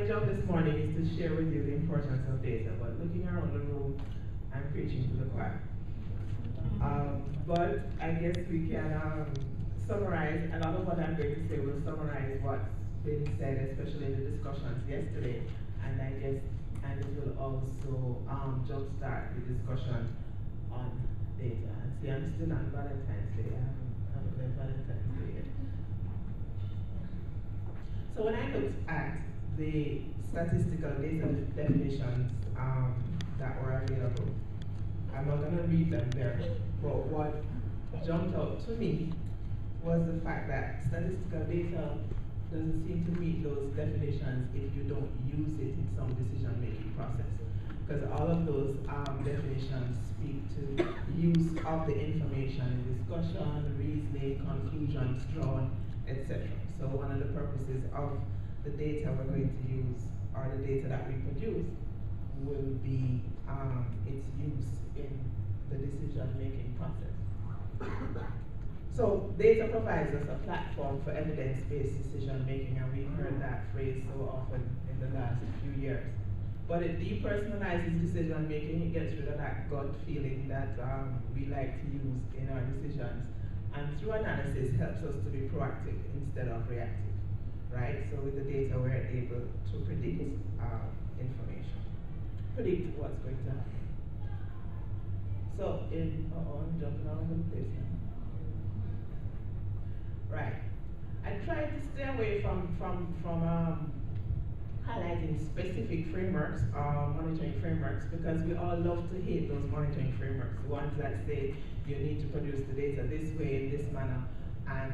my job this morning is to share with you the importance of data, but looking around the room, I'm preaching to the choir. But I guess we can summarize. A lot of what I'm going to say will summarize what's been said, especially in the discussions yesterday, and I guess it will also jumpstart the discussion on data. And see, I'm still on Valentine's Day. I haven't done Valentine's Day yet. So when I looked at the statistical data definitions that were available, I'm not going to read them there, but what jumped out to me was the fact that statistical data doesn't seem to meet those definitions if you don't use it in some decision-making process. Because all of those definitions speak to use of the information in discussion, reasoning, conclusions drawn, etc. So one of the purposes of the data we're going to use, or the data that we produce, will be its use in the decision-making process. So data provides us a platform for evidence-based decision-making, and we've heard that phrase so often in the last few years. But it depersonalizes decision-making. It gets rid of that gut feeling that we like to use in our decisions, and through analysis helps us to be proactive instead of reactive, right? So with the data, we're able to predict information, predict what's going to happen. So I'm jumping all over the place now. Right. I try to stay away from highlighting specific frameworks, monitoring frameworks, because we all love to hate those monitoring frameworks, the ones that say you need to produce the data this way, in this manner, and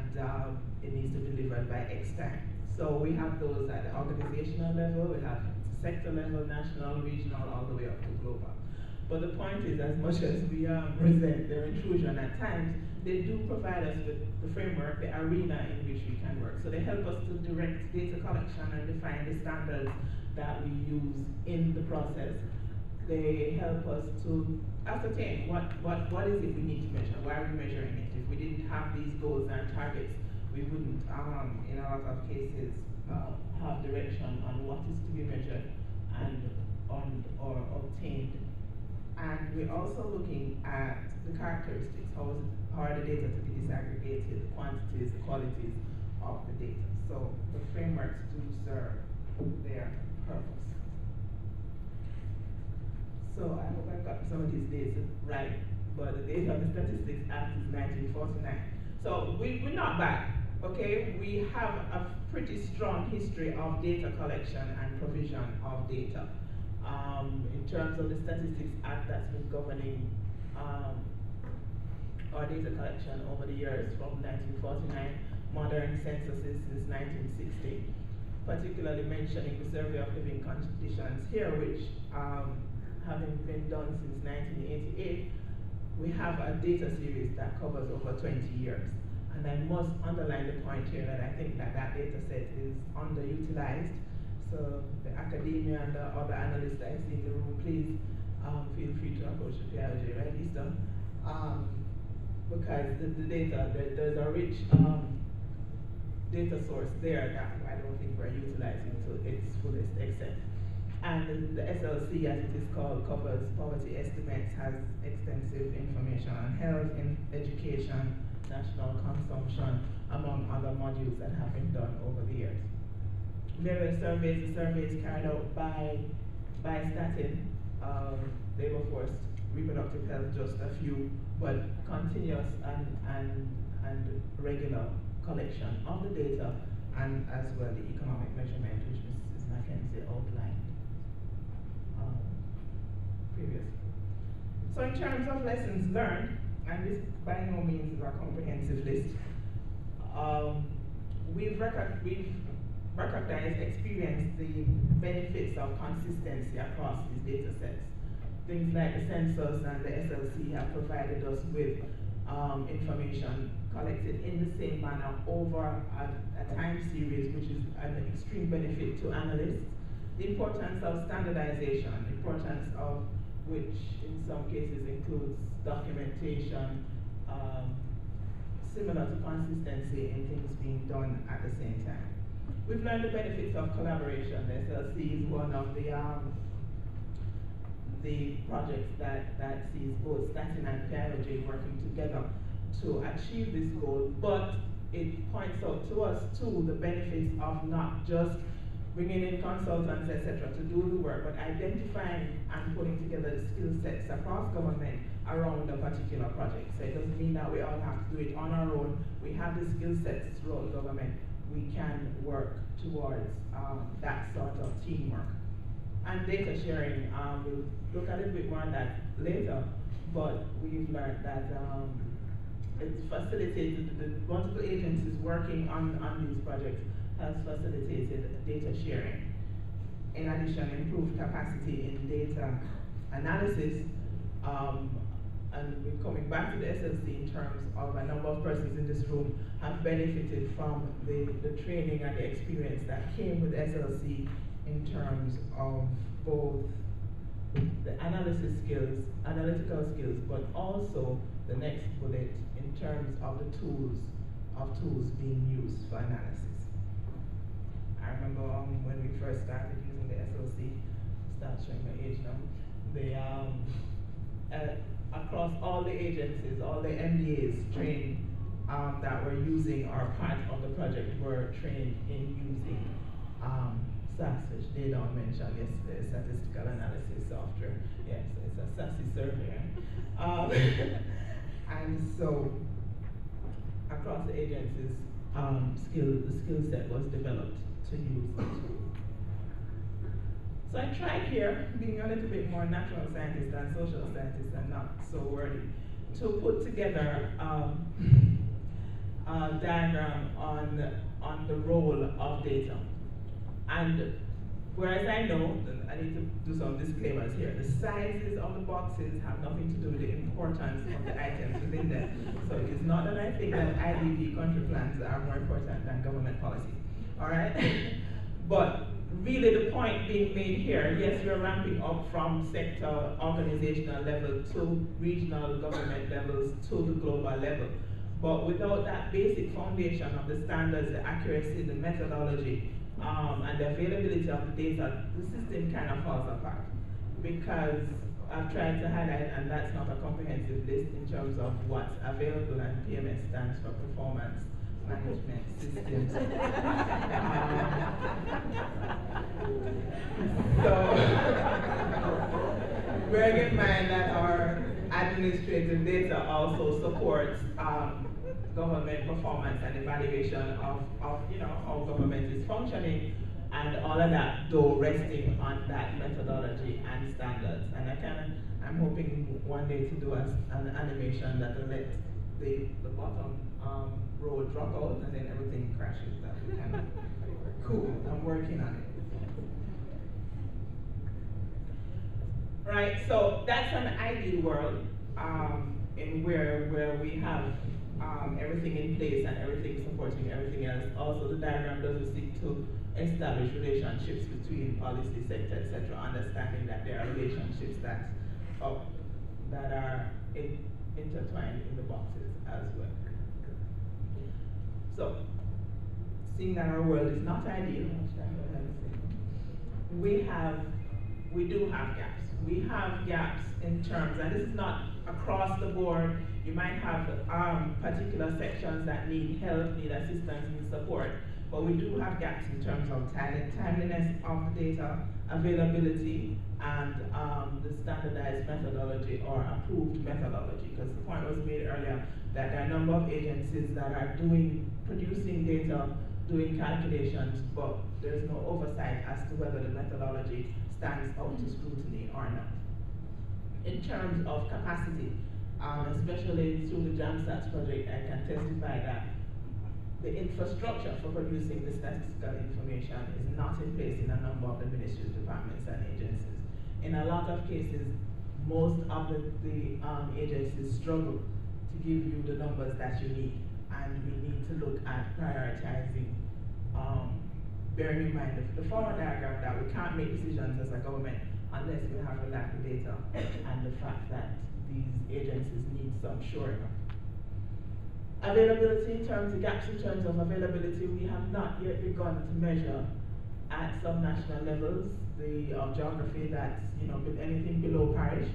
it needs to be delivered by X time. So we have those at the organizational level, we have sector level, national, regional, all the way up to global. But the point is, as much as we resent their intrusion at times, they do provide us with the framework, the arena in which we can work. So they help us to direct data collection and define the standards that we use in the process. They help us to ascertain what is it we need to measure, why are we measuring it. If we didn't have these goals and targets, we wouldn't, in a lot of cases, have direction on what is to be measured and or obtained. And we're also looking at the characteristics, how are the data to be disaggregated, the quantities, the qualities of the data. So the frameworks do serve their purpose. So I hope I got some of these dates right, but the date of the Statistics Act is 1949. So we're not bad, okay? We have a pretty strong history of data collection and provision of data. In terms of the Statistics Act that's been governing our data collection over the years from 1949, modern censuses since 1960, particularly mentioning the Survey of Living Conditions here, which having been done since 1988, we have a data series that covers over 20 years. And I must underline the point here that I think that that data set is underutilized. So the academia and the other analysts I see in the room, please feel free to approach the PLJ, right, Lisa? Because the data, there's a rich data source there that I don't think we're utilizing to its fullest extent. And the SLC, as it is called, covers poverty estimates, has extensive information on health, education, national consumption, among other modules that have been done over the years. Various surveys, the surveys carried out by Statin, labor force, reproductive health, just a few, but continuous and regular collection of the data, and as well the economic measurement, which Mrs. Mackenzie outlined previously. So in terms of lessons learned, and this by no means is a comprehensive list, we've recognized, experienced the benefits of consistency across these data sets. Things like the census and the SLC have provided us with information collected in the same manner over a time series, which is an extreme benefit to analysts. The importance of standardization, the importance of which in some cases includes documentation, similar to consistency in things being done at the same time. we've learned the benefits of collaboration. SLC is one of the projects that sees both Statin and PIOJ working together to achieve this goal, but it points out to us too the benefits of not just bringing in consultants, etc., to do the work, but identifying and putting together the skill sets across government around a particular project. So it doesn't mean that we all have to do it on our own. We have the skill sets throughout government. We can work towards that sort of teamwork. And data sharing, we'll look a little bit more on that later, but we've learned that it's facilitated, the multiple agencies working on these projects has facilitated data sharing. In addition, improved capacity in data analysis, and we're coming back to the SLC in terms of a number of persons in this room have benefited from the training and the experience that came with SLC in terms of both the analysis skills, analytical skills, but also the next bullet in terms of the tools being used for analysis. I remember when we first started using the SLC, start showing my age now, across all the agencies, all the MDAs trained that were using our part of the project were trained in using SAS, which they don't mention yesterday, statistical analysis software. Yes, it's a SASI survey. And so across the agencies, the skill set was developed to use the tool. So I tried here, being a little bit more natural scientist than social scientist and not so wordy, to put together a diagram on the role of data. And whereas I know, I need to do some disclaimers here, the sizes of the boxes have nothing to do with the importance of the items within them. So it is not that I think that IDP country plans are more important than government policy. All right? But really the point being made here, yes, we're ramping up from sector organizational level to regional government levels to the global level. But without that basic foundation of the standards, the accuracy, the methodology, and the availability of the data, the system kind of falls apart. Because I've tried to highlight, and that's not a comprehensive list in terms of what's available, and PMS stands for Performance Management Systems. So, bearing in mind that our administrative data also supports government performance and evaluation of how government is functioning, and all of that, though resting on that methodology and standards. And I'm hoping one day to do an animation that will let the bottom row drop out and then everything crashes. That would be kind of cool. I'm working on it. Right, so that's an ideal world in where we have everything in place and everything supporting everything else. Also, the diagram doesn't seek to establish relationships between policy, sector, etc., understanding that there are relationships that are intertwined in the boxes as well. So, seeing that our world is not ideal, we do have gaps. We have gaps in terms, and this is not across the board. You might have particular sections that need help, need assistance, need support, but we do have gaps in terms of timeliness of the data, availability, and the standardized methodology or approved methodology. Because the point was made earlier that there are a number of agencies that are producing data, doing calculations, but there's no oversight as to whether the methodology stands up to scrutiny or not. In terms of capacity, especially through the JamStats project, I can testify that the infrastructure for producing the statistical information is not in place in a number of the ministries, departments, and agencies. In a lot of cases, most of the agencies struggle to give you the numbers that you need, and we need to look at prioritizing, bearing in mind the former diagram that we can't make decisions as a government unless we have reliable data, and the fact that these agencies need some shoring up. Availability in terms of gaps in terms of availability, we have not yet begun to measure at subnational levels the geography that's anything below parish,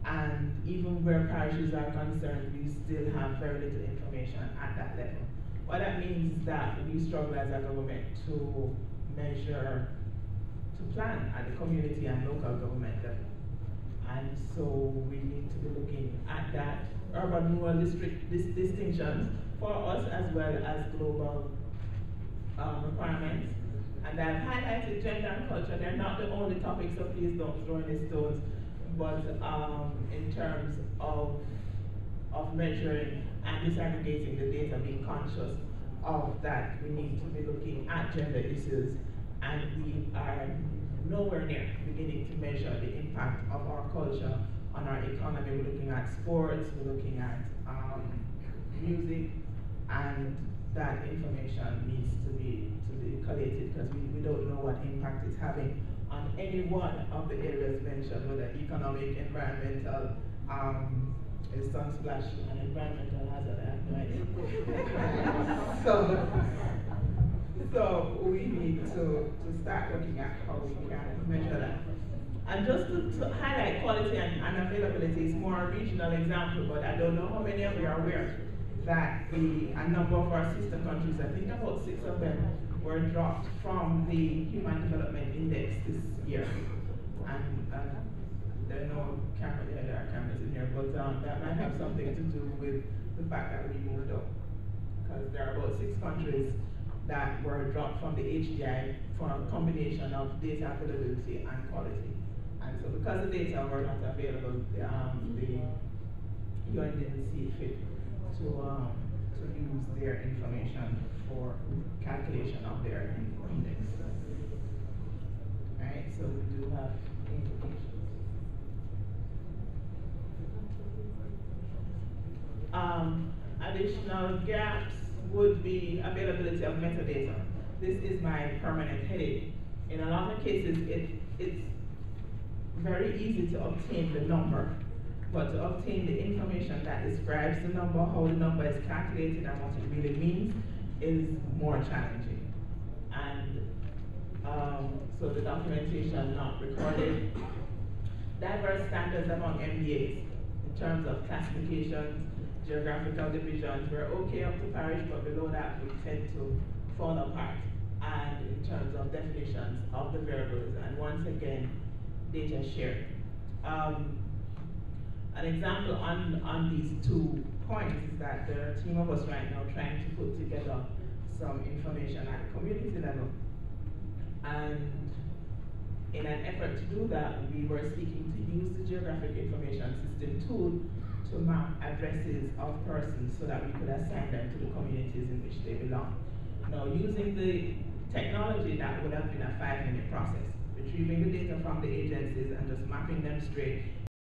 and even where parishes are concerned, we still have very little information at that level. What that means is that we struggle as a government to measure, to plan at the community and local government level. And so we need to be looking at that urban-rural district distinctions for us as well as global requirements. And I've highlighted gender and culture. They're not the only topics, so please don't throw any stones. But in terms of measuring and disaggregating the data, being conscious of that, we need to be looking at gender issues, and we are nowhere near beginning to measure the impact of our culture on our economy. We're looking at sports, we're looking at music, and that information needs to be collated, because we don't know what impact it's having on any one of the areas mentioned, whether economic, environmental, is sunsplash an environmental hazard? I have no idea. So we need to start looking at how we can measure that. And just to highlight quality and availability, is more a regional example, but I don't know how many of you are aware that a number of our sister countries, I think about 6 of them, were dropped from the Human Development Index this year. And there are no cameras, there are cameras in here, but that might have something to do with the fact that we moved up. Because there are about 6 countries that were dropped from the HDI for a combination of data availability and quality. And so because the data were not available, the UN didn't see fit to use their information for calculation of their index. Right, so we do have implications. Additional gaps would be availability of metadata. This is my permanent headache. In a lot of cases, it's very easy to obtain the number, but to obtain the information that describes the number, how the number is calculated, and what it really means is more challenging. And so the documentation not recorded. Diverse standards among MDAs in terms of classifications, geographical divisions. We're okay up to parish, but below that we tend to fall apart. And in terms of definitions of the variables, and once again, data sharing. An example on these 2 points is that there are a team of us right now trying to put together some information at the community level. And in an effort to do that, we were seeking to use the geographic information system tool to map addresses of persons so that we could assign them to the communities in which they belong. Now, using the technology, that would have been a 5-minute process. Retrieving the data from the agencies and just mapping them straight